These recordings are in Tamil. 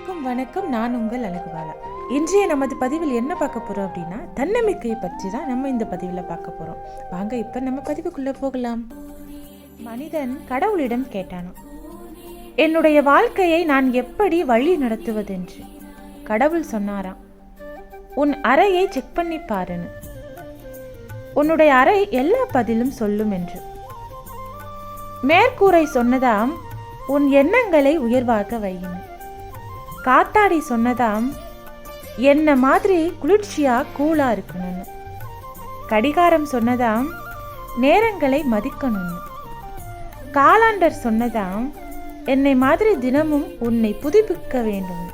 அனைவருக்கும் வணக்கம். நான் உங்கள் அழகுபாலா. இன்றைய நமது பதிவில் என்ன பார்க்க போறோம் அப்படின்னா, தன்னம்பிக்கையை பற்றி தான் நம்ம இந்த பதிவில் பார்க்க போறோம். வாங்க இப்ப நம்ம பதிவுக்குள்ள போகலாம். மனிதன் கடவுளிடம் கேட்டானாம், என்னுடைய வாழ்க்கையை நான் எப்படி வழி நடத்துவதென்று. கடவுள் சொன்னாராம், உன் அறையை செக் பண்ணி பாருன்னு. உன்னுடைய அறை எல்லா பதிலும் சொல்லும் என்று. மேற்கூரை சொன்னதாம், உன் எண்ணங்களை உயர்வாக வையும். காத்தாடி சொன்னதாம், என்ன மாதிரி குளிர்ச்சியா கூலா இருக்கணும்னு. கடிகாரம் சொன்னதாம், நேரங்களை மதிக்கணும்னு. காலாண்டர் சொன்னதாம், என்னை மாதிரி தினமும் உன்னை புதுப்பிக்க வேண்டும்.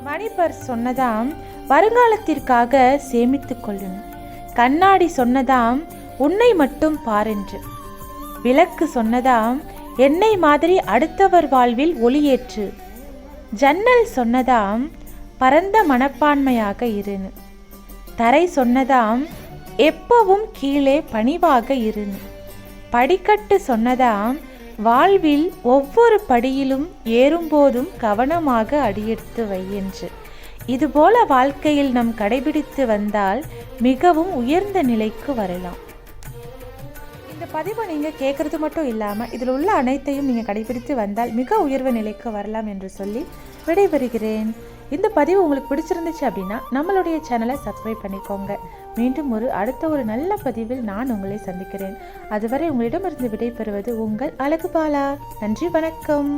மணிப்பர் சொன்னதாம், வருங்காலத்திற்காக சேமித்துக் கொள்ளணும். கண்ணாடி சொன்னதாம், உன்னை மட்டும் பாரென்று. விளக்கு சொன்னதாம், என்னை மாதிரி அடுத்தவர் வாழ்வில் ஒளியேற்று. ஜன்னல் சொன்னதாம், பரந்த மனப்பான்மையாக இருன்னு. தரை சொன்னதாம், எப்பவும் கீழே பணிவாக இருன்னு. படிக்கட்டு சொன்னதாம், வாழ்வில் ஒவ்வொரு படியிலும் ஏறும்போதும் கவனமாக அடியெடுத்து வை என்று. இதுபோல வாழ்க்கையில் நாம் கடைபிடித்து வந்தால் மிகவும் உயர்ந்த நிலைக்கு வரலாம். இந்த பதிவை நீங்கள் கேட்குறது மட்டும் இல்லாமல் இதில் உள்ள அனைத்தையும் நீங்கள் கடைபிடித்து வந்தால் மிக உயர்வு நிலைக்கு வரலாம் என்று சொல்லி விடைபெறுகிறேன். இந்த பதிவு உங்களுக்கு பிடிச்சிருந்துச்சு அப்படின்னா நம்மளுடைய சேனலை சப்ஸ்கிரைப் பண்ணிக்கோங்க. மீண்டும் அடுத்த ஒரு நல்ல பதிவில் நான் உங்களை சந்திக்கிறேன். அதுவரை உங்களிடமிருந்து விடைபெறுவது உங்கள் அழகுபாலா. நன்றி, வணக்கம்.